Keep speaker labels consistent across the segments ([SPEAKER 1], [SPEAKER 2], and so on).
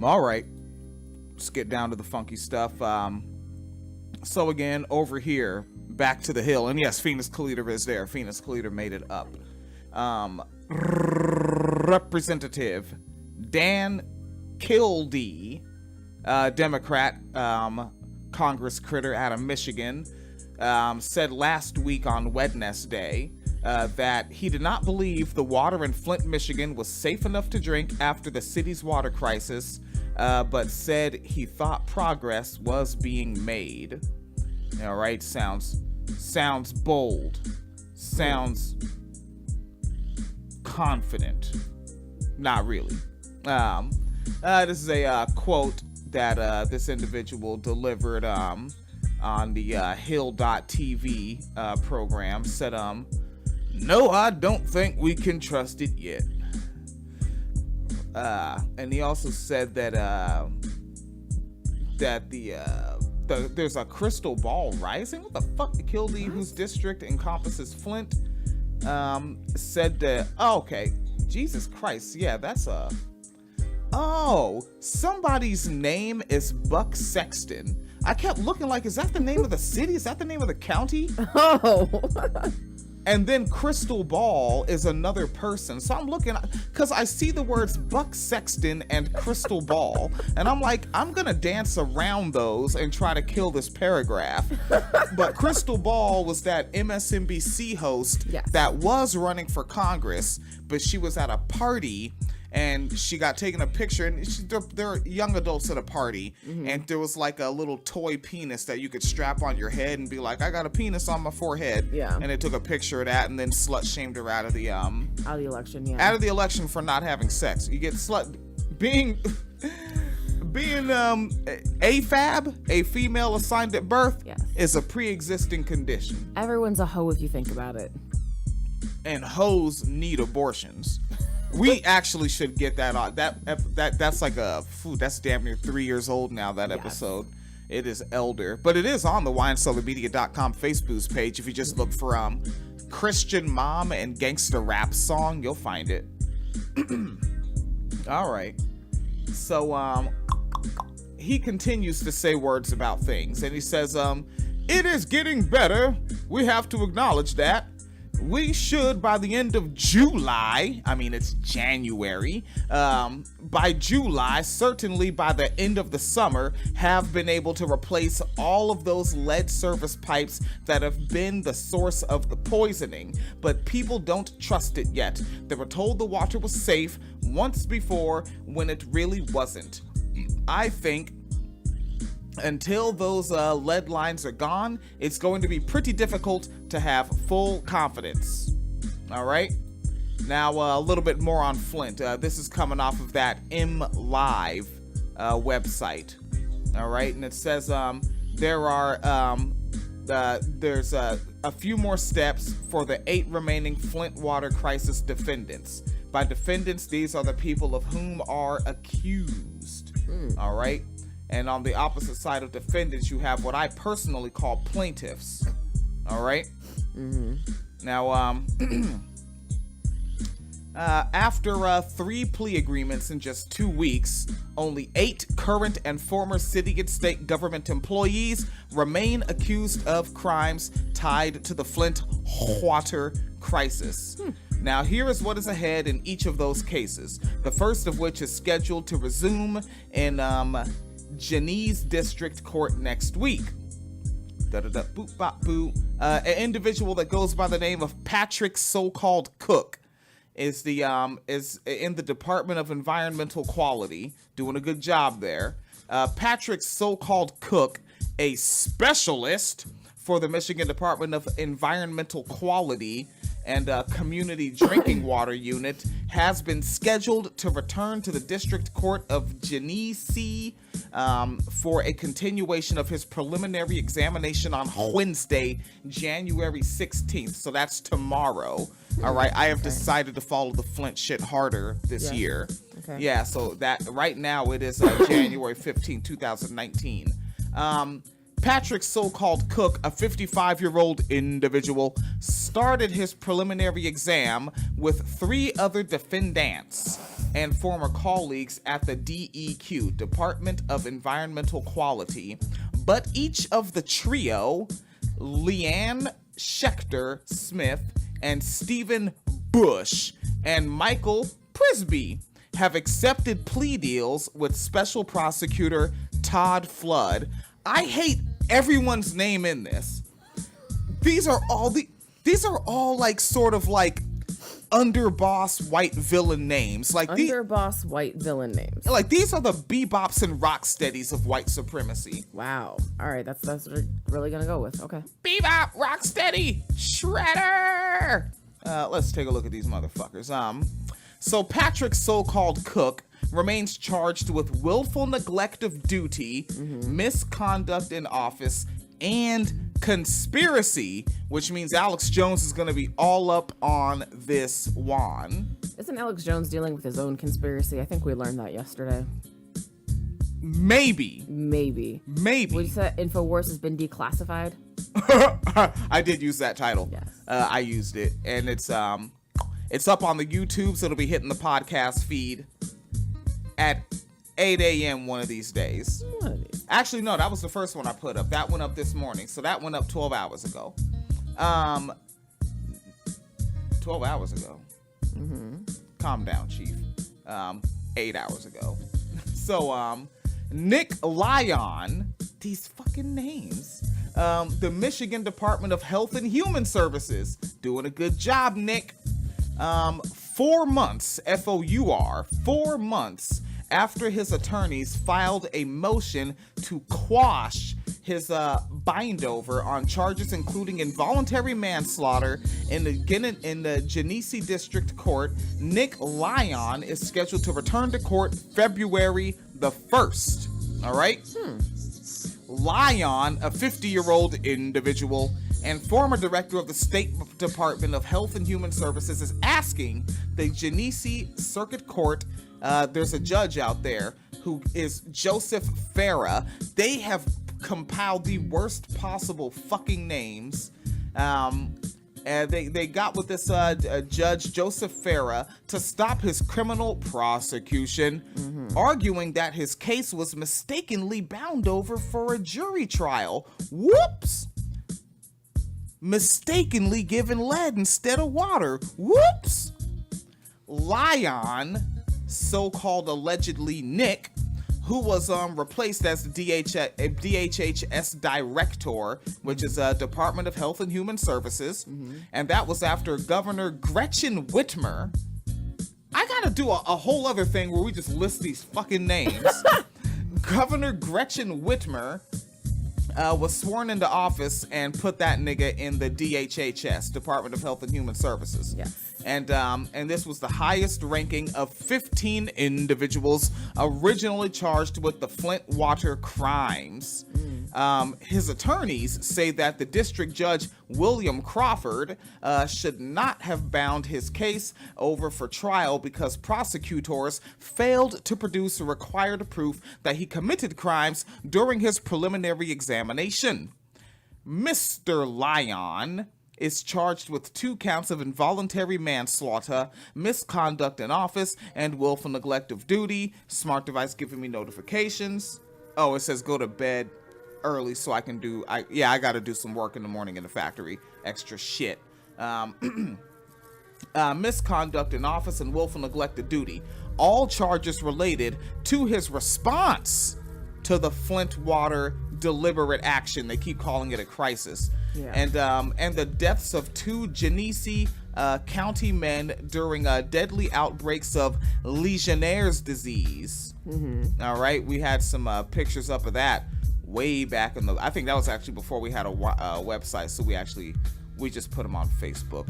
[SPEAKER 1] All right, let's get down to the funky stuff. So again, over here, back to the Hill, and yes, Phoenix Calida is there. Phoenix Calida made it up. Representative Dan Kildee, Democrat, Congress critter out of Michigan, said last week on Wednesday that he did not believe the water in Flint, Michigan was safe enough to drink after the city's water crisis, but said he thought progress was being made. All right, sounds bold, sounds confident. Not really. This is a quote that this individual delivered on the Hill.tv program. Said, no, I don't think we can trust it yet. And he also said that there's a crystal ball rising. What the fuck? Kildee, whose district encompasses Flint, said that. Oh, okay, Jesus Christ, yeah, that's a. Oh, somebody's name is Buck Sexton. I kept looking like, is that the name of the city? Is that the name of the county?
[SPEAKER 2] Oh.
[SPEAKER 1] And then Crystal Ball is another person. So I'm looking, because I see the words Buck Sexton and Crystal Ball, and I'm like, I'm going to dance around those and try to kill this paragraph. But Crystal Ball was that MSNBC host that was running for Congress, but she was at a party and she got taken a picture, and there are young adults at a party, and there was like a little toy penis that you could strap on your head and be like, I got a penis on my forehead.
[SPEAKER 2] Yeah.
[SPEAKER 1] And they took a picture of that and then slut shamed her out of the
[SPEAKER 2] election, yeah.
[SPEAKER 1] Out of the election for not having sex. You get being AFAB, a female assigned at birth, is a pre-existing condition.
[SPEAKER 2] Everyone's a hoe if you think about it.
[SPEAKER 1] And hoes need abortions. We actually should get that on. That's like that's damn near 3 years old now, that episode. It is elder. But it is on the WineCellarMedia.com Facebook page. If you just look for Christian Mom and Gangsta Rap Song, you'll find it. All right. So he continues to say words about things, and he says, it is getting better. We have to acknowledge that. We should, by the end of July, I mean, it's January, by July, certainly by the end of the summer, have been able to replace all of those lead service pipes that have been the source of the poisoning. But people don't trust it yet. They were told the water was safe once before when it really wasn't. I think until those lead lines are gone, it's going to be pretty difficult to have full confidence. All right. Now, a little bit more on Flint. This is coming off of that MLive website. All right. And it says there's a few more steps for the 8 remaining Flint water crisis defendants. By defendants, these are the people of whom are accused. All right. And on the opposite side of defendants, you have what I personally call plaintiffs. All right? Now, after 3 plea agreements in just 2 weeks, only 8 current and former city and state government employees remain accused of crimes tied to the Flint water crisis. Now, here is what is ahead in each of those cases. The first of which is scheduled to resume in Genesee District Court next week. An individual that goes by the name of Patrick so-called Cook is in the Department of Environmental Quality, doing a good job there. Patrick so-called Cook, a specialist for the Michigan Department of Environmental Quality and Community Drinking Water Unit, has been scheduled to return to the District Court of Genesee for a continuation of his preliminary examination on Wednesday, January 16th. So that's tomorrow. All right. I have decided to follow the Flint shit harder this year. Okay. Yeah. So that right now it is January 15th, 2019. Patrick so-called Cook, a 55-year-old individual, started his preliminary exam with 3 other defendants and former colleagues at the DEQ, Department of Environmental Quality. But each of the trio, Leanne Schechter Smith and Stephen Bush and Michael Prisby, have accepted plea deals with Special Prosecutor Todd Flood. I hate everyone's name in this. These are all like sort of like underboss white villain names. Like
[SPEAKER 2] underboss white villain names.
[SPEAKER 1] Like these are the bebops and rocksteadies of white supremacy.
[SPEAKER 2] Wow. All right, that's what we're really gonna go with. Okay.
[SPEAKER 1] Bebop, rocksteady, shredder. Let's take a look at these motherfuckers. So Patrick's so-called cook remains charged with willful neglect of duty, misconduct in office, and conspiracy, which means Alex Jones is going to be all up on this one.
[SPEAKER 2] Isn't Alex Jones dealing with his own conspiracy? I think we learned that yesterday.
[SPEAKER 1] Maybe.
[SPEAKER 2] Would you say InfoWars has been declassified?
[SPEAKER 1] I did use that title.
[SPEAKER 2] Yes.
[SPEAKER 1] I used it, and it's up on the YouTube, so it'll be hitting the podcast feed at 8 a.m. one of these days. Actually, no, that was the first one I put up. That went up this morning, so that went up 12 hours ago. 12 hours ago. Calm down, Chief. 8 hours ago. So, Nick Lyon, these fucking names. The Michigan Department of Health and Human Services. Doing a good job, Nick. 4 months, FOUR, 4 months after his attorneys filed a motion to quash his bindover on charges including involuntary manslaughter in the Genesee District Court, Nick Lyon is scheduled to return to court February the 1st. All right? Lyon, a 50-year-old individual and former director of the State Department of Health and Human Services, is asking the Genesee Circuit Court, there's a judge out there who is Joseph Farah. They have compiled the worst possible fucking names. And they got with this Judge Joseph Farah to stop his criminal prosecution, arguing that his case was mistakenly bound over for a jury trial. Whoops! Mistakenly given lead instead of water. Whoops! Lyon, so-called allegedly Nick, who was replaced as the DHHS director, which is Department of Health and Human Services, and that was after Governor Gretchen Whitmer. I gotta do a whole other thing where we just list these fucking names. Governor Gretchen Whitmer was sworn into office and put that nigga in the DHHS, Department of Health and Human Services.
[SPEAKER 2] Yes.
[SPEAKER 1] And this was the highest ranking of 15 individuals originally charged with the Flint water crimes. His attorneys say that the district judge, William Crawford, should not have bound his case over for trial because prosecutors failed to produce required proof that he committed crimes during his preliminary examination. Mr. Lyon is charged with 2 counts of involuntary manslaughter, misconduct in office, and willful neglect of duty. Smart device giving me notifications. Oh, it says go to bed early so I can do, I gotta do some work in the morning in the factory. Extra shit. Misconduct in office and willful neglect of duty. All charges related to his response to the Flint water deliberate action. They keep calling it a crisis.
[SPEAKER 2] Yeah.
[SPEAKER 1] And the deaths of 2 Genesee County men during deadly outbreaks of Legionnaire's disease. All right, we had some pictures up of that way back in the. I think that was actually before we had a website, so we just put them on Facebook.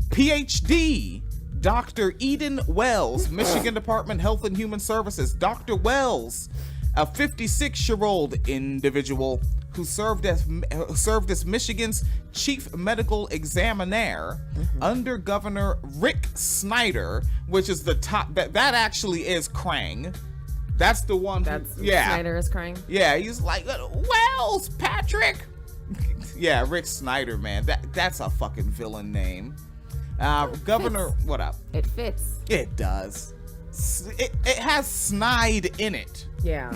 [SPEAKER 1] PhD Dr. Eden Wells, Michigan Department of Health and Human Services. Dr. Wells, a 56-year-old individual who served as Michigan's chief medical examiner under Governor Rick Snyder, which is the top. That actually is Krang. That's the one.
[SPEAKER 2] Snyder is Krang.
[SPEAKER 1] Yeah, he's like Wells, Patrick. Yeah, Rick Snyder, man. That's a fucking villain name. Governor, what up?
[SPEAKER 2] It fits.
[SPEAKER 1] It does. It has snide in it.
[SPEAKER 2] Yeah.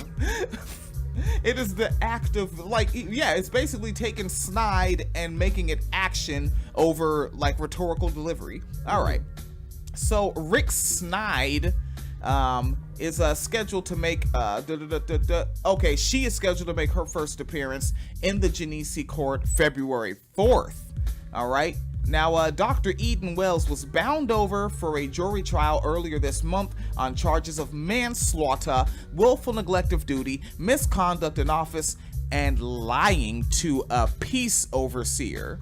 [SPEAKER 1] It is the act of, like, yeah, it's basically taking snide and making it action over, like, rhetorical delivery. All right. So Rick Snide is scheduled to make okay, she is scheduled to make her first appearance in the Genesee Court February 4th. All right. Now, Dr. Eden Wells was bound over for a jury trial earlier this month on charges of manslaughter, willful neglect of duty, misconduct in office, and lying to a peace overseer.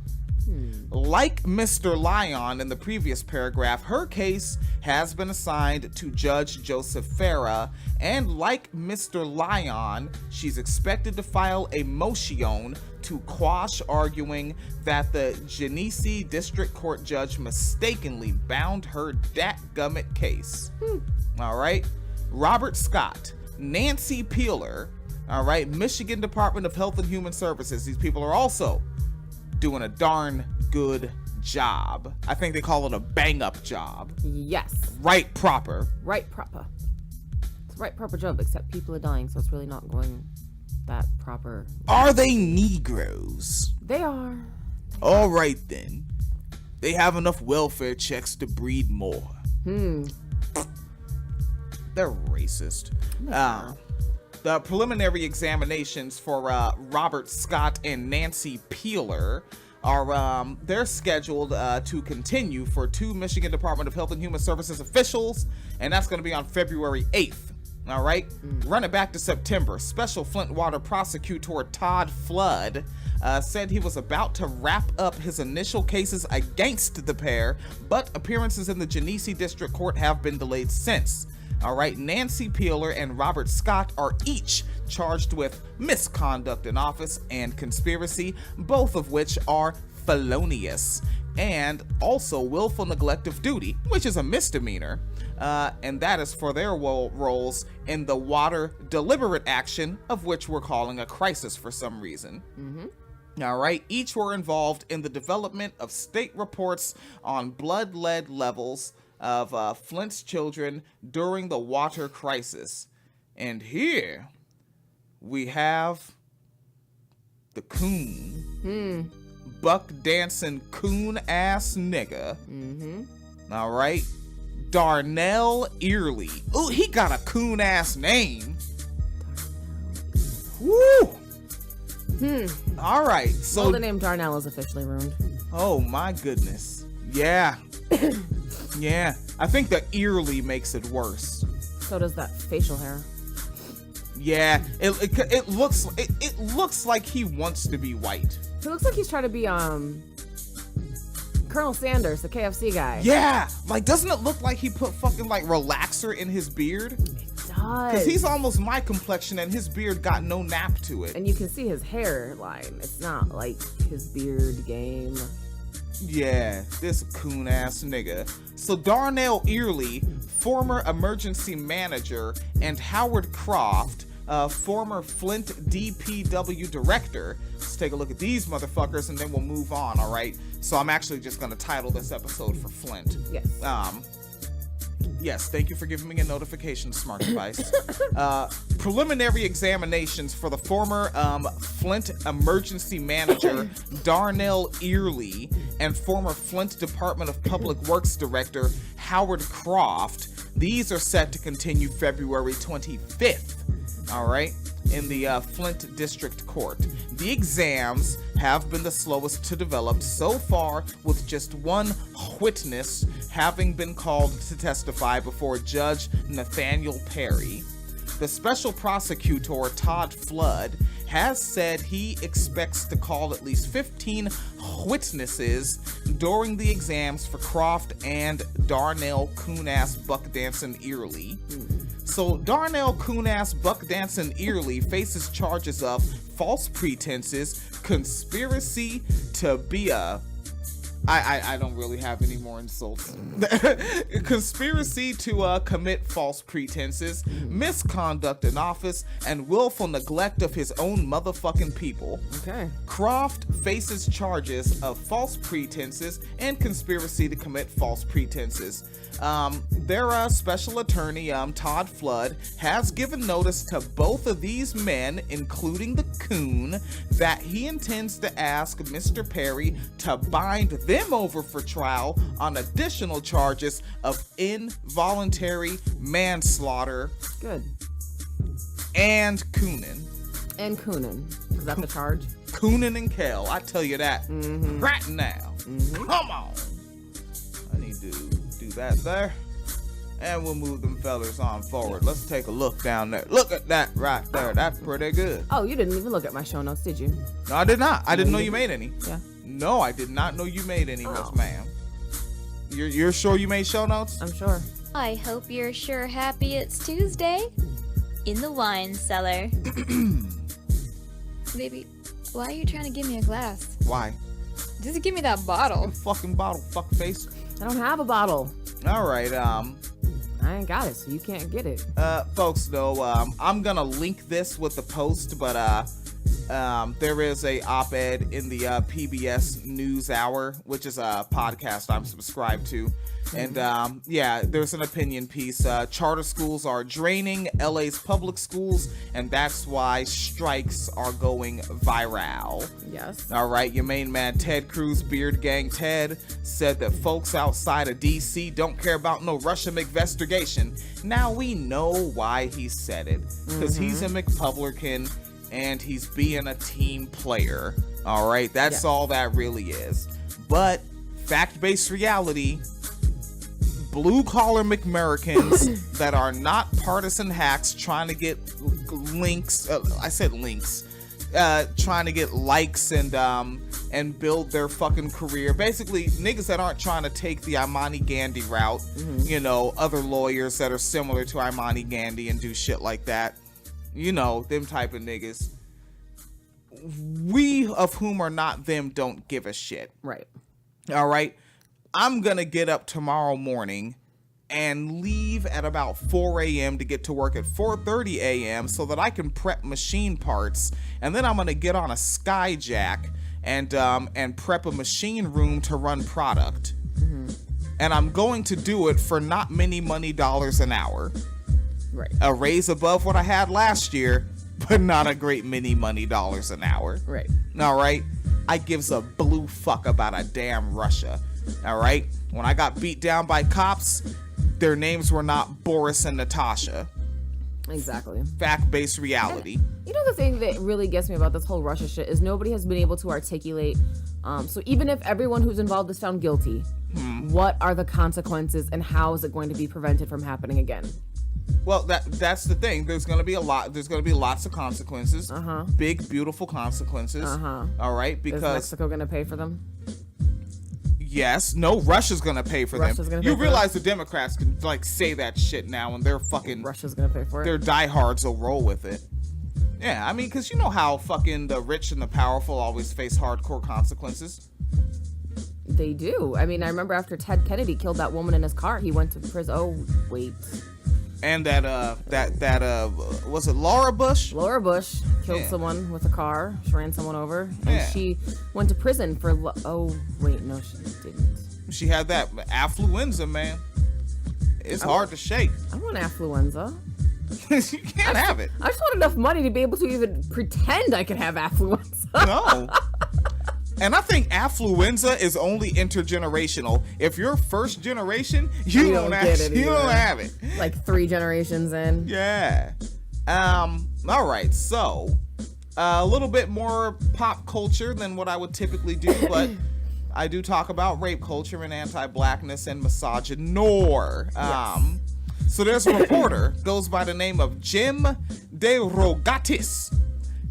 [SPEAKER 1] Like Mr. Lyon in the previous paragraph, her case has been assigned to Judge Joseph Farah, and like Mr. Lyon, she's expected to file a motion to quash, arguing that the Genesee District Court judge mistakenly bound her dadgummit case. All right. Robert Scott, Nancy Peeler, all right, Michigan Department of Health and Human Services. These people are also doing a darn good job. I think they call it a bang-up job.
[SPEAKER 2] Yes.
[SPEAKER 1] Right proper.
[SPEAKER 2] Right proper. It's a right proper job, except people are dying, so it's really not going that proper.
[SPEAKER 1] Are they Negroes?
[SPEAKER 2] They are.
[SPEAKER 1] All right, then. They have enough welfare checks to breed more. They're racist. The preliminary examinations for Robert Scott and Nancy Peeler are they're scheduled to continue for 2 Michigan Department of Health and Human Services officials, and that's going to be on February 8th. All right. Run it back to September. Special Flint Water prosecutor Todd Flood said he was about to wrap up his initial cases against the pair, but appearances in the Genesee District Court have been delayed since. All right, Nancy Peeler and Robert Scott are each charged with misconduct in office and conspiracy, both of which are felonious, and also willful neglect of duty, which is a misdemeanor, and that is for their roles in the water deliberate action, of which we're calling a crisis for some reason. All right, each were involved in the development of state reports on blood lead levels of Flint's children during the water crisis. And here we have the coon. Buck dancing coon ass nigga. All right. Darnell Early. Ooh, he got a coon ass name. Woo! All right. So
[SPEAKER 2] Well, the name Darnell is officially ruined.
[SPEAKER 1] oh my goodness. Yeah. Yeah, I think the Early makes it worse.
[SPEAKER 2] So does that facial hair.
[SPEAKER 1] Yeah, it looks like he wants to be white.
[SPEAKER 2] He looks like he's trying to be Colonel Sanders, the KFC guy.
[SPEAKER 1] Yeah, like doesn't it look like he put fucking like relaxer in his beard?
[SPEAKER 2] It does.
[SPEAKER 1] Because he's almost my complexion and his beard got no nap to it.
[SPEAKER 2] And you can see his hairline. It's not like his beard game.
[SPEAKER 1] Yeah, this coon ass nigga. So Darnell Early, former emergency manager, and Howard Croft, former Flint DPW director. Let's take a look at these motherfuckers and then we'll move on, all right? So I'm actually just going to title this episode for Flint.
[SPEAKER 2] Yes.
[SPEAKER 1] Yes, thank you for giving me a notification, smart device. Preliminary examinations for the former Flint emergency manager, Darnell Early, and former Flint Department of Public Works director, Howard Croft. These are set to continue February 25th, all right, in the Flint District Court. The exams have been the slowest to develop so far, with just one witness having been called to testify before Judge Nathaniel Perry. The special prosecutor, Todd Flood, has said he expects to call at least 15 witnesses during the exams for Croft and Darnell Coon-ass Buck-dancing Early. So Darnell Coon-ass Buck-dancing Early faces charges of false pretenses, conspiracy to be a I don't really have any more insults. Conspiracy to commit false pretenses, misconduct in office, and willful neglect of his own motherfucking people.
[SPEAKER 2] Okay.
[SPEAKER 1] Croft faces charges of false pretenses and conspiracy to commit false pretenses. Their special attorney, Todd Flood, has given notice to both of these men, including the coon, that he intends to ask Mr. Perry to bind them over for trial on additional charges of involuntary manslaughter.
[SPEAKER 2] Good.
[SPEAKER 1] And cooning.
[SPEAKER 2] And cooning. Is that the charge?
[SPEAKER 1] Cooning and Kel, I tell you that right now. Come on. I need to do that there. And we'll move them fellers on forward. Let's take a look down there. Look at that right there. That's pretty good.
[SPEAKER 2] Oh, you didn't even look at my show notes, did you?
[SPEAKER 1] No, I did not. I didn't know you made any.
[SPEAKER 2] Yeah.
[SPEAKER 1] No, I did not know you made any, Miss Ma'am. You're sure you made show notes?
[SPEAKER 2] I'm sure.
[SPEAKER 3] I hope you're sure happy it's Tuesday. In the wine cellar. Baby, why are you trying to give me a glass?
[SPEAKER 1] Why?
[SPEAKER 3] Just give me that bottle.
[SPEAKER 1] Fucking bottle, fuckface.
[SPEAKER 2] I don't have a bottle.
[SPEAKER 1] All right,
[SPEAKER 2] I ain't got it, so you can't get it.
[SPEAKER 1] folks, though, I'm gonna link this with the post, but there is a op-ed in the PBS NewsHour, which is a podcast I'm subscribed to. And yeah, there's an opinion piece. Charter schools are draining LA's public schools, and that's why strikes are going viral.
[SPEAKER 2] Yes.
[SPEAKER 1] All right, your main man Ted Cruz, Beard Gang Ted, said that folks outside of DC don't care about no Russia investigation. Now we know why he said it, because he's a McPublican and he's being a team player. All right, that's all that really is. But fact-based reality, blue-collar McAmericans that are not partisan hacks trying to get links, trying to get likes and build their fucking career. Basically, niggas that aren't trying to take the Imani Gandhi route, you know, other lawyers that are similar to Imani Gandhi and do shit like that. You know, them type of niggas. We, of whom are not them, don't give a shit.
[SPEAKER 2] Right.
[SPEAKER 1] All right? I'm gonna get up tomorrow morning and leave at about 4 a.m. to get to work at 4:30 a.m. so that I can prep machine parts, and then I'm gonna get on a Skyjack and prep a machine room to run product. And I'm going to do it for not many money dollars an hour.
[SPEAKER 2] Right.
[SPEAKER 1] A raise above what I had last year, but not a great many money dollars an hour.
[SPEAKER 2] Right.
[SPEAKER 1] All right? I gives a blue fuck about a damn Russia. All right? When I got beat down by cops, their names were not Boris and Natasha.
[SPEAKER 2] Exactly.
[SPEAKER 1] Fact-based reality.
[SPEAKER 2] And, you know, the thing that really gets me about this whole Russia shit is nobody has been able to articulate. So even if everyone who's involved is found guilty, what are the consequences and how is it going to be prevented from happening again?
[SPEAKER 1] Well, that's the thing. There's gonna be lots of consequences. Big, beautiful consequences. All right, because
[SPEAKER 2] is Mexico gonna pay for them?
[SPEAKER 1] Yes. No, Russia's gonna pay for them. You realize the Democrats can like say that shit now, and they're fucking
[SPEAKER 2] Russia's gonna pay for it.
[SPEAKER 1] Their diehards will roll with it. Yeah, I mean, because you know how fucking the rich and the powerful always face hardcore consequences.
[SPEAKER 2] They do. I mean, I remember after Ted Kennedy killed that woman in his car, he went to prison. Oh, wait.
[SPEAKER 1] And that was it Laura Bush?
[SPEAKER 2] Laura Bush killed someone with a car. She ran someone over, and she went to prison for. Oh wait, no, she didn't.
[SPEAKER 1] She had that affluenza, man. It's hard to shake.
[SPEAKER 2] I want affluenza.
[SPEAKER 1] You can't have it.
[SPEAKER 2] I just want enough money to be able to even pretend I could have affluenza.
[SPEAKER 1] No. And I think affluenza is only intergenerational. If you're first generation, you don't have it.
[SPEAKER 2] Like 3 generations in.
[SPEAKER 1] Yeah. All right. So, a little bit more pop culture than what I would typically do, but I do talk about rape culture and anti-blackness and misogynoir. So there's a reporter goes by the name of Jim DeRogatis.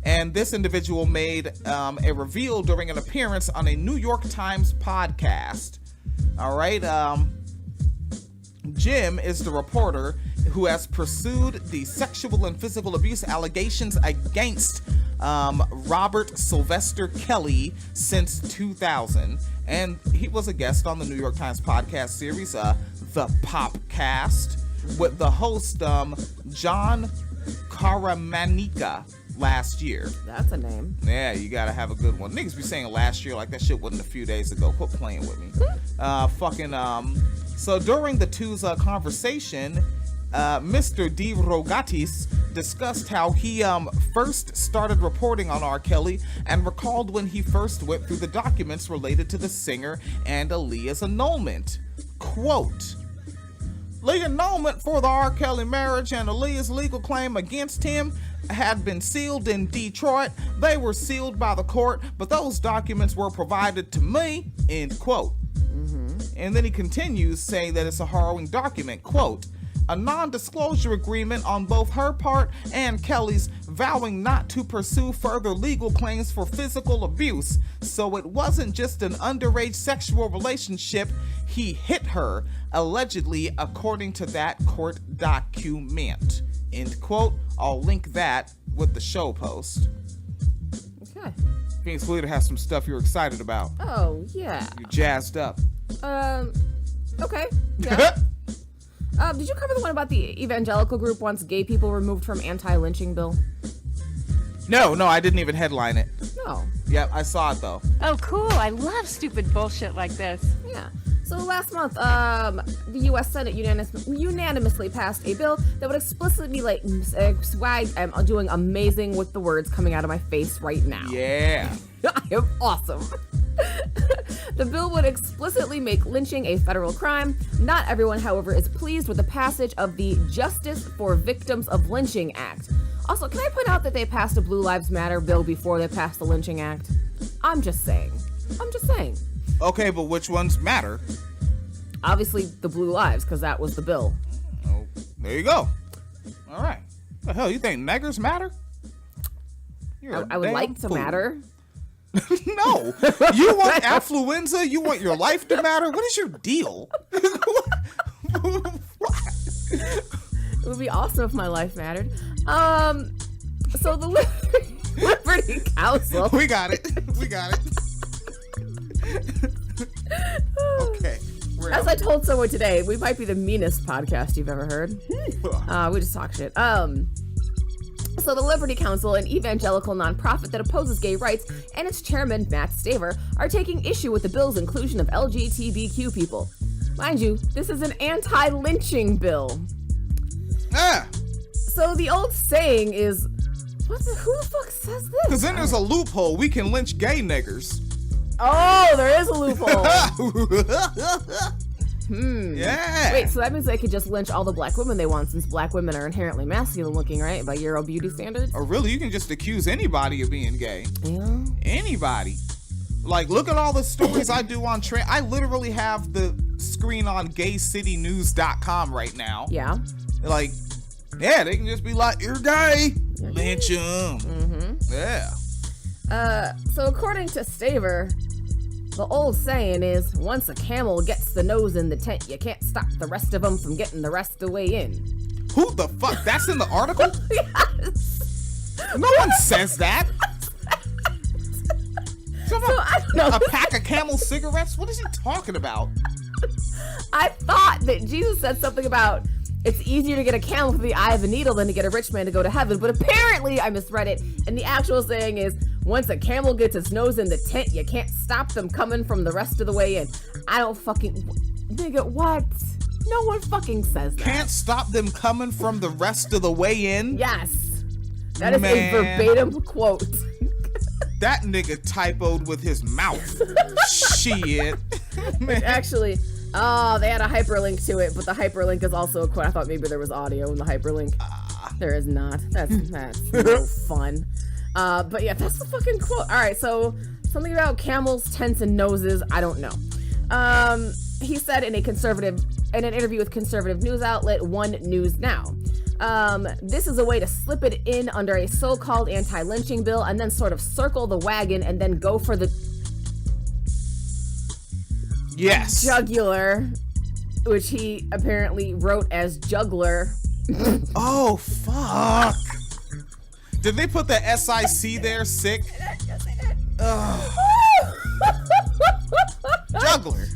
[SPEAKER 1] And this individual made a reveal during an appearance on a New York Times podcast. All right. Jim is the reporter who has pursued the sexual and physical abuse allegations against Robert Sylvester Kelly since 2000. And he was a guest on the New York Times podcast series, The Popcast, with the host, John Karamanika, last year.
[SPEAKER 2] That's a name.
[SPEAKER 1] Yeah, you gotta have a good one. Niggas be saying last year like that shit wasn't a few days ago. Quit playing with me. So during the two's conversation, Mr. D. Rogatis discussed how he first started reporting on R. Kelly and recalled when he first went through the documents related to the singer and Aaliyah's annulment. Quote, the annulment for the R. Kelly marriage and Aaliyah's legal claim against him had been sealed in Detroit. They were sealed by the court, but those documents were provided to me, end quote. And then he continues saying that it's a harrowing document, quote, a non-disclosure agreement on both her part and Kelly's, vowing not to pursue further legal claims for physical abuse. So it wasn't just an underage sexual relationship. He hit her, allegedly, according to that court document. End quote. I'll link that with the show post.
[SPEAKER 2] Okay.
[SPEAKER 1] Phoenix Leader has some stuff you're excited about.
[SPEAKER 2] Oh, yeah.
[SPEAKER 1] You're jazzed up.
[SPEAKER 2] Okay. Yeah. Did you cover the one about the evangelical group wants gay people removed from anti-lynching bill?
[SPEAKER 1] No, I didn't even headline it.
[SPEAKER 2] No.
[SPEAKER 1] Yep, I saw it though.
[SPEAKER 4] Oh, cool. I love stupid bullshit like this.
[SPEAKER 2] Yeah. So last month, the U.S. Senate unanimously passed a bill that would explicitly be why I'm doing amazing with the words coming out of my face right now.
[SPEAKER 1] Yeah.
[SPEAKER 2] I am awesome. The bill would explicitly make lynching a federal crime. Not everyone, however, is pleased with the passage of the Justice for Victims of Lynching Act. Also, can I point out that they passed a Blue Lives Matter bill before they passed the Lynching Act? I'm just saying.
[SPEAKER 1] Okay, but which ones matter?
[SPEAKER 2] Obviously, the Blue Lives, because that was the bill.
[SPEAKER 1] Oh, there you go. All right. The hell, you think niggers matter?
[SPEAKER 2] I would like to matter.
[SPEAKER 1] No. You want affluenza? You want your life to matter? What is your deal?
[SPEAKER 2] It would be awesome if my life mattered. So the Liberty Council.
[SPEAKER 1] We got it. Okay.
[SPEAKER 2] As I told someone today, we might be the meanest podcast you've ever heard. We just talk shit. So the Liberty Council, an evangelical nonprofit that opposes gay rights, and its chairman, Matt Staver, are taking issue with the bill's inclusion of LGBTQ people. Mind you, this is an anti-lynching bill. So the old saying is, who the fuck says this?
[SPEAKER 1] Because then there's a loophole. We can lynch gay niggers.
[SPEAKER 2] Oh, there is a loophole.
[SPEAKER 1] Yeah.
[SPEAKER 2] Wait, so that means they could just lynch all the black women they want, since black women are inherently masculine looking, right? By Euro beauty standards?
[SPEAKER 1] Or really, you can just accuse anybody of being gay.
[SPEAKER 2] Yeah.
[SPEAKER 1] Anybody. Like, look at all the stories I do on I literally have the screen on gaycitynews.com right now.
[SPEAKER 2] Yeah.
[SPEAKER 1] Like, yeah, they can just be like, you're gay. Lynch them. Yeah.
[SPEAKER 2] So according to Staver, the old saying is, once a camel gets the nose in the tent, you can't stop the rest of them from getting the rest of the way in.
[SPEAKER 1] Who the fuck? That's in the article?
[SPEAKER 2] Yes.
[SPEAKER 1] No one says that.
[SPEAKER 2] I don't know.
[SPEAKER 1] A pack of Camel cigarettes? What is he talking about?
[SPEAKER 2] I thought that Jesus said something about it's easier to get a camel through the eye of a needle than to get a rich man to go to heaven, but apparently I misread it, and the actual saying is, once a camel gets its nose in the tent, you can't stop them coming from the rest of the way in. I don't fucking... Nigga, what? No one fucking says that.
[SPEAKER 1] Can't stop them coming from the rest of the way in?
[SPEAKER 2] Yes. That is a verbatim quote.
[SPEAKER 1] That nigga typoed with his mouth. Shit. Man.
[SPEAKER 2] Actually, they had a hyperlink to it, but the hyperlink is also a quote. I thought maybe there was audio in the hyperlink. There is not. That's no fun. But yeah, that's the fucking quote. All right, so something about camels, tents, and noses. I don't know. He said in an interview with conservative news outlet One News Now. This is a way to slip it in under a so-called anti-lynching bill and then sort of circle the wagon and then go for the jugular, which he apparently wrote as juggler.
[SPEAKER 1] Oh, fuck. Did they put the SIC there? Sick. Juggler.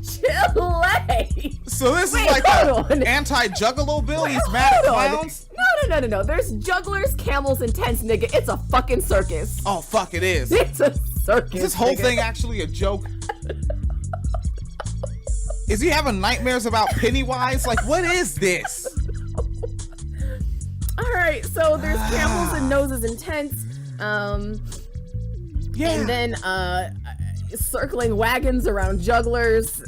[SPEAKER 2] Chile.
[SPEAKER 1] So this
[SPEAKER 2] Wait,
[SPEAKER 1] is like
[SPEAKER 2] hold
[SPEAKER 1] an
[SPEAKER 2] on.
[SPEAKER 1] anti-juggalo bill? He's mad at
[SPEAKER 2] Hold on.
[SPEAKER 1] clowns?
[SPEAKER 2] No. There's jugglers, camels, and tents, nigga. It's a fucking circus.
[SPEAKER 1] Oh, fuck, it is.
[SPEAKER 2] It's a circus.
[SPEAKER 1] Is this whole
[SPEAKER 2] nigga.
[SPEAKER 1] thing actually a joke? Is he having nightmares about Pennywise? Like, what is this?
[SPEAKER 2] All right, so there's camels and noses and tents.
[SPEAKER 1] Yeah.
[SPEAKER 2] And then circling wagons around jugglers.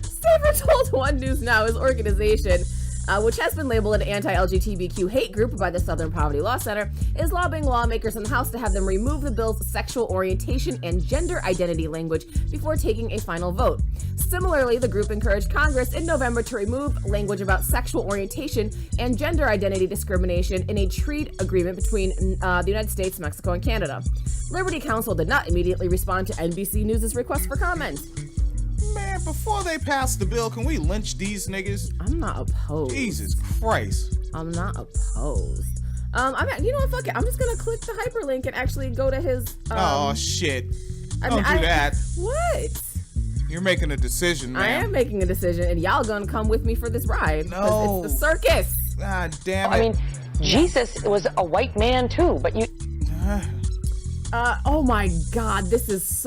[SPEAKER 2] Staver told One News Now his organization, which has been labeled an anti-LGBTQ hate group by the Southern Poverty Law Center, is lobbying lawmakers in the House to have them remove the bill's sexual orientation and gender identity language before taking a final vote. Similarly, the group encouraged Congress in November to remove language about sexual orientation and gender identity discrimination in a trade agreement between the United States, Mexico, and Canada. Liberty Counsel did not immediately respond to NBC News' request for comment.
[SPEAKER 1] Man, before they pass the bill, can we lynch these niggas?
[SPEAKER 2] I'm not opposed.
[SPEAKER 1] Jesus Christ.
[SPEAKER 2] I'm not opposed. You know what? Fuck it. I'm just gonna click the hyperlink and actually go to his.
[SPEAKER 1] Oh shit!
[SPEAKER 2] I
[SPEAKER 1] Don't
[SPEAKER 2] mean,
[SPEAKER 1] do that.
[SPEAKER 2] What?
[SPEAKER 1] You're making a decision, man.
[SPEAKER 2] I am making a decision, and y'all gonna come with me for this ride. 'Cause
[SPEAKER 1] No.
[SPEAKER 2] it's the circus.
[SPEAKER 1] God damn it!
[SPEAKER 5] I mean, Jesus was a white man too, but you.
[SPEAKER 2] Oh my God, this is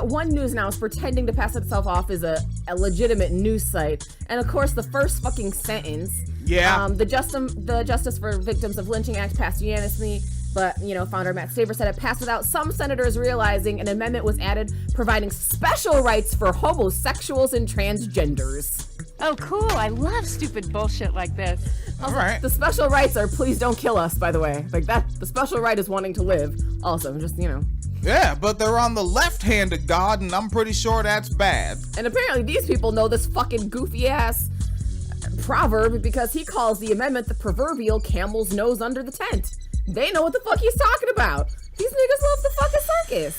[SPEAKER 2] One News Now is pretending to pass itself off as a legitimate news site, and of course the first fucking sentence.
[SPEAKER 1] Yeah.
[SPEAKER 2] The Justice for Victims of Lynching Act passed unanimously, but founder Matt Staver said it passed without some senators realizing an amendment was added providing special rights for homosexuals and transgenders.
[SPEAKER 4] Oh, cool. I love stupid bullshit like this.
[SPEAKER 1] All right.
[SPEAKER 2] The special rights are please don't kill us, by the way. Like that, the special right is wanting to live. Also, just
[SPEAKER 1] Yeah, but they're on the left hand of God, and I'm pretty sure that's bad.
[SPEAKER 2] And apparently these people know this fucking goofy ass proverb because he calls the amendment the proverbial camel's nose under the tent. They know what the fuck he's talking about. These niggas love the fucking circus.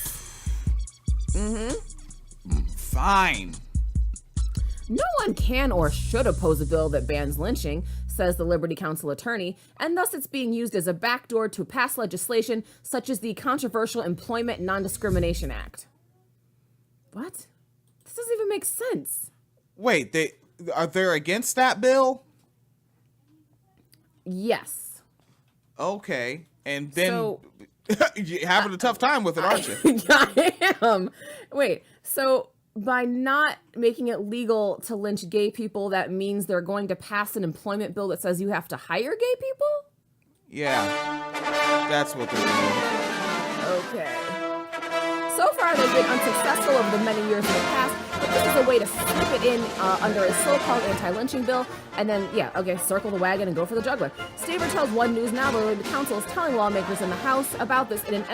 [SPEAKER 1] Fine.
[SPEAKER 2] No one can or should oppose a bill that bans lynching, says the Liberty Counsel attorney, and thus it's being used as a backdoor to pass legislation such as the controversial Employment Non-Discrimination Act. What? This doesn't even make sense.
[SPEAKER 1] Wait, they're against that bill?
[SPEAKER 2] Yes.
[SPEAKER 1] Okay, and then
[SPEAKER 2] So-
[SPEAKER 1] you're having a tough time with it, aren't you?
[SPEAKER 2] I am. Wait, so by not making it legal to lynch gay people, that means they're going to pass an employment bill that says you have to hire gay people?
[SPEAKER 1] Yeah, that's what they're doing.
[SPEAKER 2] Okay. So far, they've been unsuccessful over the many years in the past, but this is a way to slip it in under a so-called anti-lynching bill, and then, circle the wagon and go for the juggler. Staver tells One News Now the Liberty Counsel is telling lawmakers in the House about this in an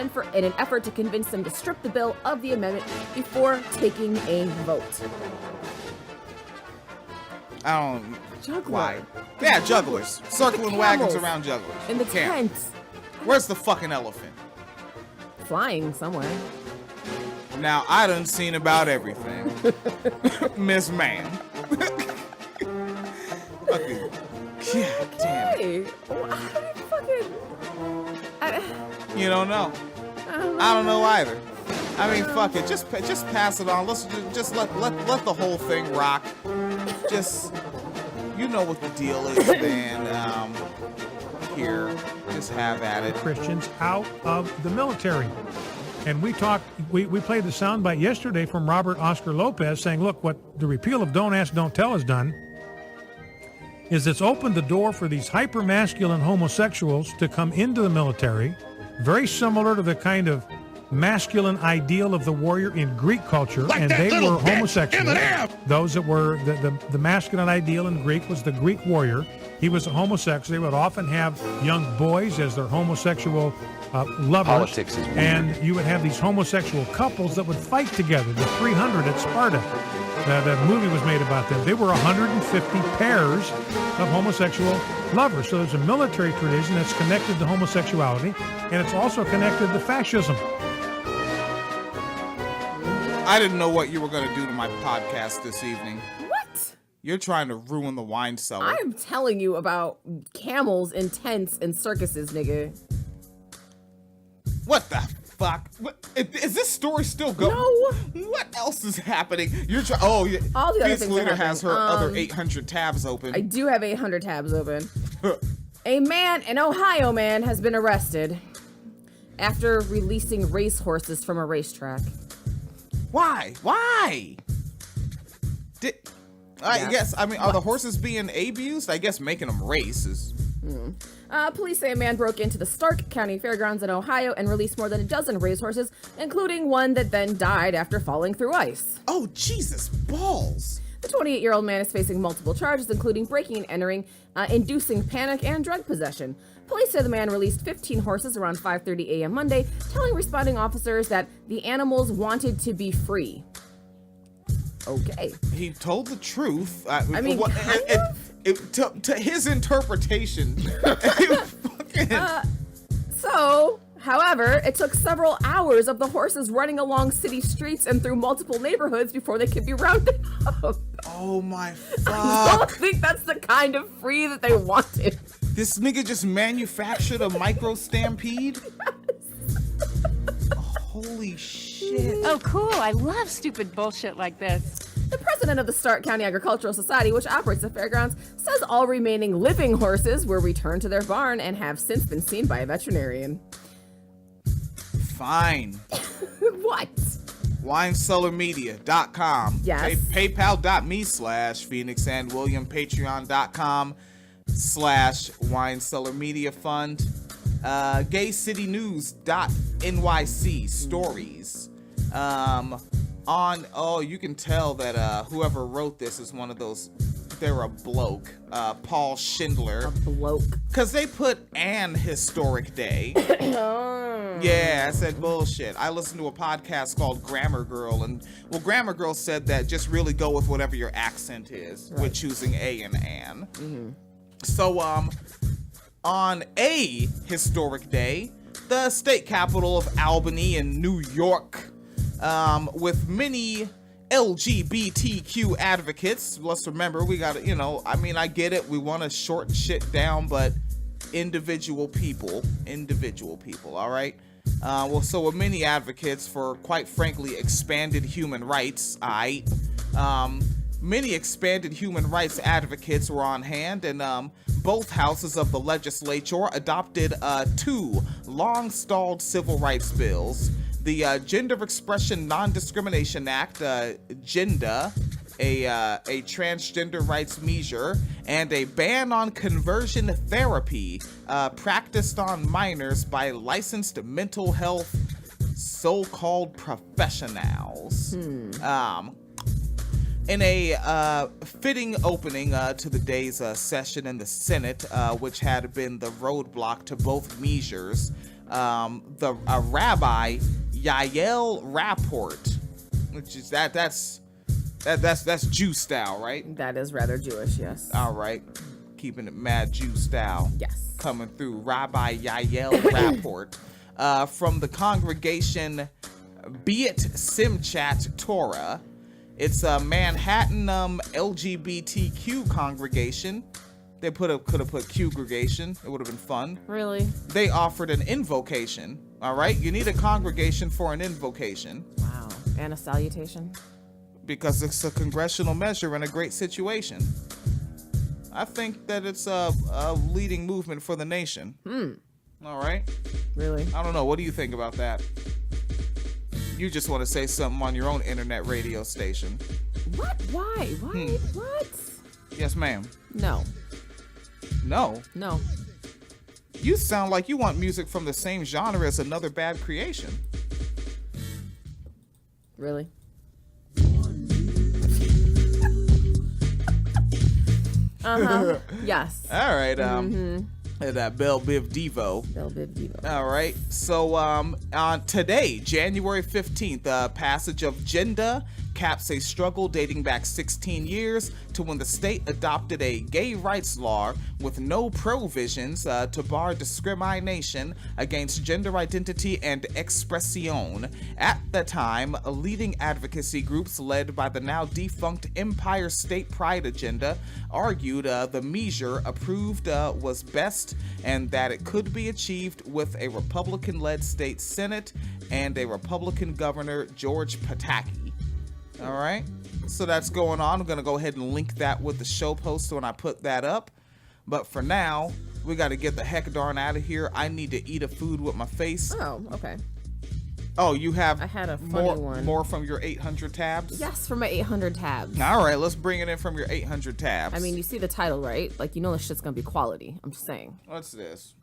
[SPEAKER 2] effort to convince them to strip the bill of the amendment before taking a vote.
[SPEAKER 1] I don't.
[SPEAKER 2] Juggler.
[SPEAKER 1] Why? Yeah, jugglers. Circling
[SPEAKER 2] The
[SPEAKER 1] wagons
[SPEAKER 2] camels.
[SPEAKER 1] around jugglers.
[SPEAKER 2] In the
[SPEAKER 1] Camp.
[SPEAKER 2] tent.
[SPEAKER 1] Where's the fucking elephant?
[SPEAKER 2] Flying somewhere.
[SPEAKER 1] Now, I done seen about everything. Miss Ma'am. Fucking. God damn it.
[SPEAKER 2] Hey,
[SPEAKER 1] You don't know. I don't know either. I mean, fuck it. Just pass it on. Let's just let the whole thing rock. Just, you know what the deal is, man. Here, just have at it.
[SPEAKER 6] Christians out of the military. And we played the soundbite yesterday from Robert Oscar Lopez saying, look, what the repeal of Don't Ask, Don't Tell has done is it's opened the door for these hyper-masculine homosexuals to come into the military, very similar to the kind of masculine ideal of the warrior in Greek culture, like, and they were homosexual. Those that were the masculine ideal in Greek was the Greek warrior. He was a homosexual. They would often have young boys as their homosexual lovers.
[SPEAKER 7] Politics is weird.
[SPEAKER 6] And you would have these homosexual couples that would fight together. The 300 at Sparta. The movie was made about them. They were 150 pairs of homosexual lovers. So there's a military tradition that's connected to homosexuality, and it's also connected to fascism.
[SPEAKER 1] I didn't know what you were going to do to my podcast this evening.
[SPEAKER 2] What?
[SPEAKER 1] You're trying to ruin the wine cellar.
[SPEAKER 2] I'm telling you about camels in tents and circuses, nigga.
[SPEAKER 1] What the fuck? Is this story still going?
[SPEAKER 2] No.
[SPEAKER 1] What else is happening? You're trying. Oh, yeah.
[SPEAKER 2] All the other
[SPEAKER 1] Peace
[SPEAKER 2] things are
[SPEAKER 1] Leader has her
[SPEAKER 2] happening.
[SPEAKER 1] other 800 tabs open.
[SPEAKER 2] I do have 800 tabs open. An Ohio man has been arrested after releasing racehorses from a racetrack.
[SPEAKER 1] Why? I guess, I mean, are the horses being abused? I guess making them race is...
[SPEAKER 2] Police say a man broke into the Stark County Fairgrounds in Ohio and released more than a dozen racehorses, including one that then died after falling through ice.
[SPEAKER 1] Oh, Jesus, balls.
[SPEAKER 2] The 28-year-old man is facing multiple charges, including breaking and entering, inducing panic, and drug possession. Police say the man released 15 horses around 5:30 a.m. Monday, telling responding officers that the animals wanted to be free. Okay.
[SPEAKER 1] He told the truth.
[SPEAKER 2] I mean,
[SPEAKER 1] to his interpretation.
[SPEAKER 2] However, it took several hours of the horses running along city streets and through multiple neighborhoods before they could be rounded up.
[SPEAKER 1] Oh my
[SPEAKER 2] I don't
[SPEAKER 1] fuck.
[SPEAKER 2] think that's the kind of free that they wanted.
[SPEAKER 1] This nigga just manufactured a micro stampede? Holy shit.
[SPEAKER 4] Oh, cool. I love stupid bullshit like this.
[SPEAKER 2] The president of the Stark County Agricultural Society, which operates the fairgrounds, says all remaining living horses were returned to their barn and have since been seen by a veterinarian.
[SPEAKER 1] Fine.
[SPEAKER 2] What?
[SPEAKER 1] WineCellarMedia.com.
[SPEAKER 2] Yes.
[SPEAKER 1] PayPal.me/Phoenix and William. Patreon.com/WineCellarMedia Fund. GayCityNews.nyc stories. You can tell that whoever wrote this is one of those. They're a bloke, Paul Schindler.
[SPEAKER 2] A bloke.
[SPEAKER 1] Because they put an historic day. Yeah, I said bullshit. I listened to a podcast called Grammar Girl, and Grammar Girl said that just really go with whatever your accent is with choosing a and an. Mm-hmm. So, on a historic day, the state capital of Albany in New York, with many LGBTQ advocates. Let's remember, we gotta, I get it, we want to shorten shit down, but individual people, all right? So with many advocates for, quite frankly, expanded human rights, many expanded human rights advocates were on hand, and both houses of the legislature adopted 2 long-stalled civil rights bills. The Gender Expression Non-Discrimination Act, GENDA, a transgender rights measure, and a ban on conversion therapy practiced on minors by licensed mental health so-called professionals. In a fitting opening to the day's session in the Senate, which had been the roadblock to both measures, a rabbi, Yael Rapport, which is that's Jew style, right?
[SPEAKER 2] That is rather Jewish, yes.
[SPEAKER 1] All right, keeping it mad Jew style.
[SPEAKER 2] Yes.
[SPEAKER 1] Coming through, Rabbi Yael Rapport, from the congregation Beat Simchat Torah. It's a Manhattan LGBTQ congregation. They could have put Q-gregation. It would have been fun.
[SPEAKER 2] Really?
[SPEAKER 1] They offered an invocation. All right, you need a congregation for an invocation.
[SPEAKER 2] Wow. And a salutation?
[SPEAKER 1] Because it's a congressional measure in a great situation. I think that it's a leading movement for the nation. All right.
[SPEAKER 2] Really?
[SPEAKER 1] I don't know. What do you think about that? You just want to say something on your own internet radio station.
[SPEAKER 2] What? Why? Why? What?
[SPEAKER 1] Yes, ma'am.
[SPEAKER 2] No.
[SPEAKER 1] No.
[SPEAKER 2] No.
[SPEAKER 1] You sound like you want music from the same genre as Another Bad Creation.
[SPEAKER 2] Really? Yes.
[SPEAKER 1] All right. That Belle Biv Devo.
[SPEAKER 2] Belle Biv Devo.
[SPEAKER 1] All right. So on today, January 15th, passage of GENDA caps a struggle dating back 16 years to when the state adopted a gay rights law with no provisions to bar discrimination against gender identity and expression. At the time, leading advocacy groups led by the now defunct Empire State Pride Agenda argued the measure approved was best and that it could be achieved with a Republican-led state Senate and a Republican Governor, George Pataki. All right, so that's going on. I'm going to go ahead and link that with the show post when I put that up. But for now, we got to get the heck darn out of here. I need to eat a food with my face.
[SPEAKER 2] Oh, okay.
[SPEAKER 1] Oh, you have
[SPEAKER 2] I had a funny one.
[SPEAKER 1] More from your 800 tabs?
[SPEAKER 2] Yes, from my 800 tabs.
[SPEAKER 1] All right, let's bring it in from your 800 tabs.
[SPEAKER 2] I mean, you see the title, right? Like, you know this shit's going to be quality. I'm just saying.
[SPEAKER 1] What's this?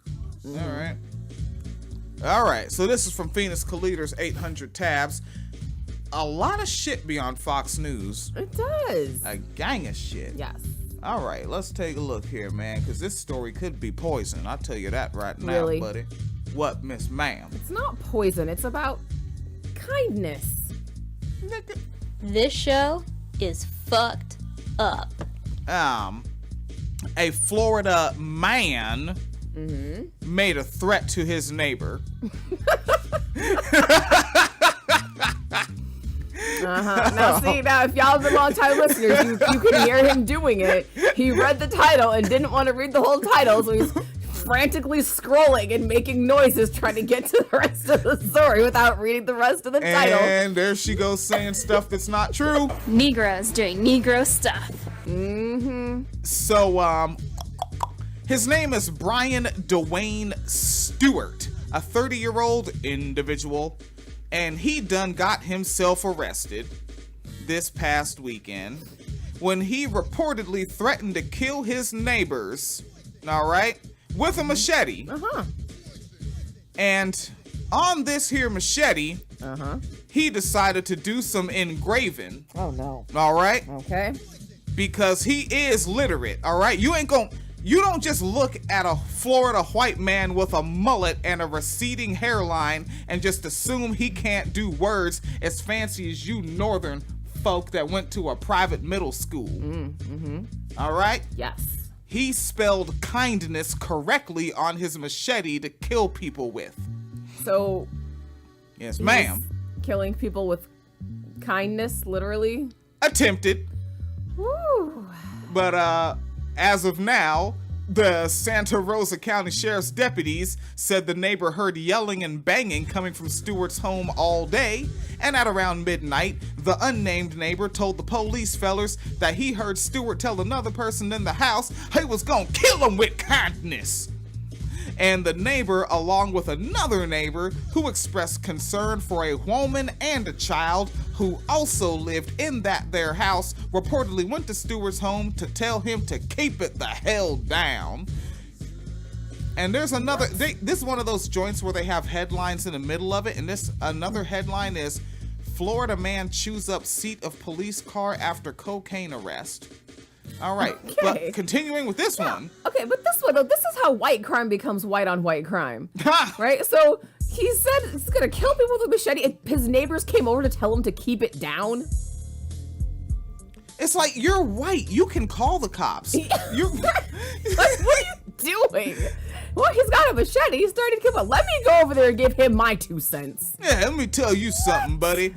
[SPEAKER 1] All right, so this is from Phoenix Collider's 800 tabs. A lot of shit be on Fox News.
[SPEAKER 2] It does.
[SPEAKER 1] A gang of shit.
[SPEAKER 2] Yes.
[SPEAKER 1] All right, let's take a look here, man, because this story could be poison. I'll tell you that right now,
[SPEAKER 2] Really?
[SPEAKER 1] buddy. What, Miss Ma'am?
[SPEAKER 2] It's not poison. It's about kindness.
[SPEAKER 1] Nigga.
[SPEAKER 3] This show is fucked up.
[SPEAKER 1] A Florida man made a threat to his neighbor.
[SPEAKER 2] Now, see, if y'all have been long-time listeners, you can hear him doing it. He read the title and didn't want to read the whole title, so he's frantically scrolling and making noises trying to get to the rest of the story without reading the rest of the title.
[SPEAKER 1] And there she goes saying stuff that's not true.
[SPEAKER 3] Negroes doing Negro stuff.
[SPEAKER 1] So, his name is Brian Dwayne Stewart, a 30-year-old individual, and he done got himself arrested this past weekend when he reportedly threatened to kill his neighbors, all right, with a machete. And on this here machete, he decided to do some engraving.
[SPEAKER 2] Oh, no.
[SPEAKER 1] All right?
[SPEAKER 2] Okay.
[SPEAKER 1] Because he is literate, all right? You don't just look at a Florida white man with a mullet and a receding hairline and just assume he can't do words as fancy as you northern folk that went to a private middle school. All right?
[SPEAKER 2] Yes.
[SPEAKER 1] He spelled kindness correctly on his machete to kill people with.
[SPEAKER 2] So,
[SPEAKER 1] Yes, ma'am.
[SPEAKER 2] killing people with kindness, literally.
[SPEAKER 1] Attempted.
[SPEAKER 2] Woo.
[SPEAKER 1] But as of now, the Santa Rosa County Sheriff's deputies said the neighbor heard yelling and banging coming from Stewart's home all day, and at around midnight, the unnamed neighbor told the police fellers that he heard Stewart tell another person in the house he was gonna kill him with kindness. And the neighbor, along with another neighbor who expressed concern for a woman and a child who also lived in their house, reportedly went to Stewart's home to tell him to keep it the hell down. And there's another, this is one of those joints where they have headlines in the middle of it, and this another headline is, Florida man chews up seat of police car after cocaine arrest. All right,
[SPEAKER 2] Okay.
[SPEAKER 1] but continuing with this one.
[SPEAKER 2] Okay, but this one, though, this is how white crime becomes white on white crime.
[SPEAKER 1] Ha!
[SPEAKER 2] Right? So he said he's going to kill people with a machete, and his neighbors came over to tell him to keep it down.
[SPEAKER 1] It's like, you're white. You can call the cops. You're
[SPEAKER 2] Like, what are you doing? Well, he's got a machete. He's starting to kill him. Let me go over there and give him my 2 cents.
[SPEAKER 1] Yeah, let me tell you something, buddy.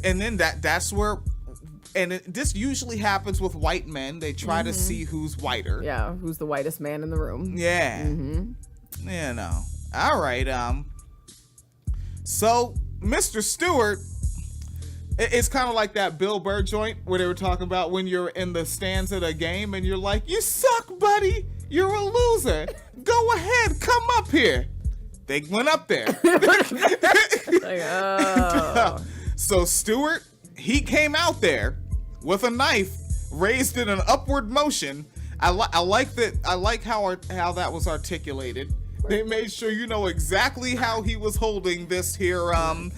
[SPEAKER 1] And then that's where, this usually happens with white men. They try to see who's whiter.
[SPEAKER 2] Yeah, who's the whitest man in the room?
[SPEAKER 1] Yeah. You know. All right. So Mr. Stewart, it's kind of like that Bill Burr joint where they were talking about when you're in the stands at a game and you're like, you suck, buddy. You're a loser. Go ahead, come up here. They went up there.
[SPEAKER 2] Like, oh.
[SPEAKER 1] So Stewart, he came out there with a knife raised in an upward motion. I like that. I like how that was articulated. They made sure you know exactly how he was holding this here
[SPEAKER 2] And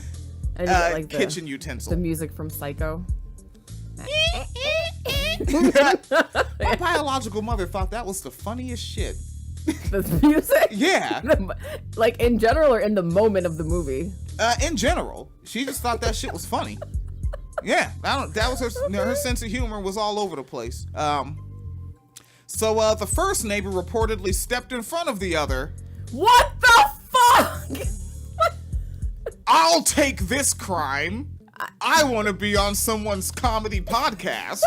[SPEAKER 2] you get, like,
[SPEAKER 1] kitchen utensil.
[SPEAKER 2] The music from Psycho.
[SPEAKER 1] My biological mother thought that was the funniest shit.
[SPEAKER 2] The music?
[SPEAKER 1] Yeah.
[SPEAKER 2] Like, in general or in the moment of the movie?
[SPEAKER 1] In general, she just thought that shit was funny. Yeah, that was her sense of humor was all over the place. So the first neighbor reportedly stepped in front of the other.
[SPEAKER 2] What the fuck?
[SPEAKER 1] I'll take this crime. I want to be on someone's comedy podcast.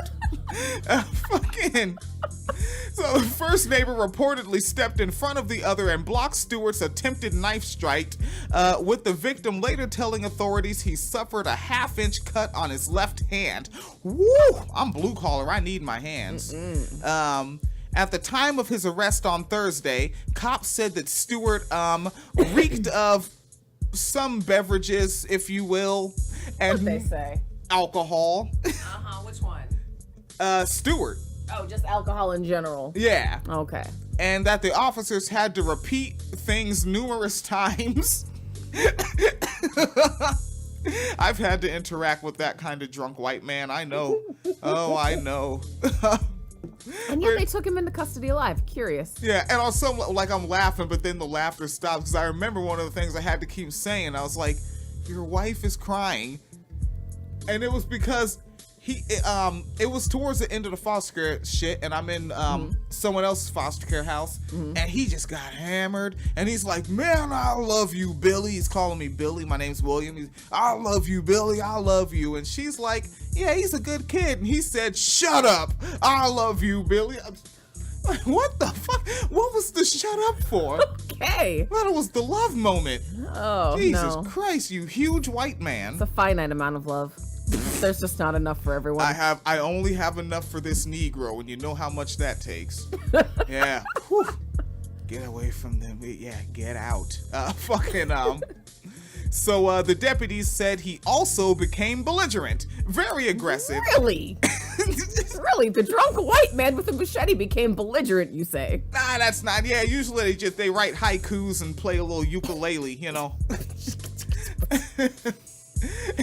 [SPEAKER 1] So the first neighbor reportedly stepped in front of the other and blocked Stewart's attempted knife strike, with the victim later telling authorities he suffered a half-inch cut on his left hand. Woo! I'm blue collar. I need my hands. At the time of his arrest on Thursday, cops said that Stewart reeked of some beverages, if you will, and
[SPEAKER 2] What they say?
[SPEAKER 1] alcohol.
[SPEAKER 2] Which one?
[SPEAKER 1] Stewart.
[SPEAKER 2] Oh, just alcohol in general.
[SPEAKER 1] Yeah.
[SPEAKER 2] Okay.
[SPEAKER 1] And that the officers had to repeat things numerous times. I've had to interact with that kind of drunk white man. I know. Oh, I know.
[SPEAKER 2] And yet they took him into custody alive. Curious.
[SPEAKER 1] Yeah, and also, like, I'm laughing, but then the laughter stops because I remember one of the things I had to keep saying. I was like, your wife is crying. And it was because it was towards the end of the foster care shit, and I'm in someone else's foster care house, and he just got hammered, and he's like, man, I love you, Billy. He's calling me Billy. My name's William. I love you, Billy. I love you. And she's like, yeah, he's a good kid. And he said, shut up. I love you, Billy. Like, what the fuck? What was the shut up for?
[SPEAKER 2] Okay.
[SPEAKER 1] I thought it was the love moment.
[SPEAKER 2] Oh,
[SPEAKER 1] Jesus
[SPEAKER 2] no.
[SPEAKER 1] Christ, you huge white man.
[SPEAKER 2] It's a finite amount of love. There's just not enough for everyone.
[SPEAKER 1] I only have enough for this Negro, and you know how much that takes. Yeah. Whew. Get away from them. Yeah, get out. So the deputies said he also became belligerent, very aggressive.
[SPEAKER 2] Really? Really? The drunk white man with a machete became belligerent, you say?
[SPEAKER 1] Nah, that's not. Yeah, usually they write haikus and play a little ukulele, you know.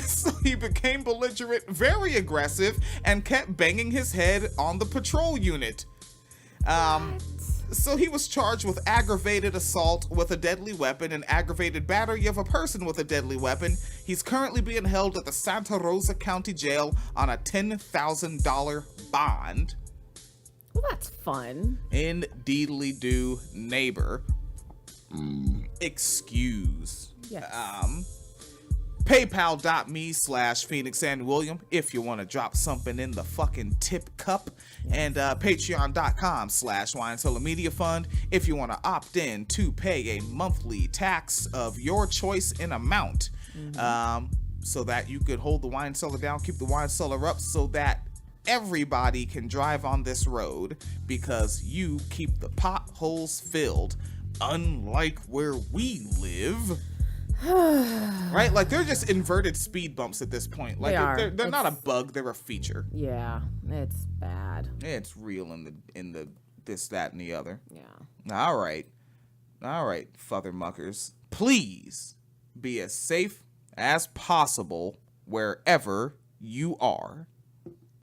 [SPEAKER 1] So he became belligerent, very aggressive, and kept banging his head on the patrol unit. So he was charged with aggravated assault with a deadly weapon and aggravated battery of a person with a deadly weapon. He's currently being held at the Santa Rosa County Jail on a $10,000 bond.
[SPEAKER 2] Well, that's fun.
[SPEAKER 1] Indeedly do, neighbor. Excuse.
[SPEAKER 2] Yes.
[SPEAKER 1] PayPal.me/Phoenix and William if you want to drop something in the fucking tip cup, and Patreon.com/Wine Media Fund if you want to opt in to pay a monthly tax of your choice in amount, so that you could hold the wine cellar down, keep the wine cellar up, so that everybody can drive on this road because you keep the potholes filled, unlike where we live. Right? Like, they're just inverted speed bumps at this point. Like, they're not a bug, they're a feature.
[SPEAKER 2] Yeah, it's bad.
[SPEAKER 1] It's real in the this, that, and the other.
[SPEAKER 2] Yeah.
[SPEAKER 1] All right, father muckers. Please be as safe as possible wherever you are.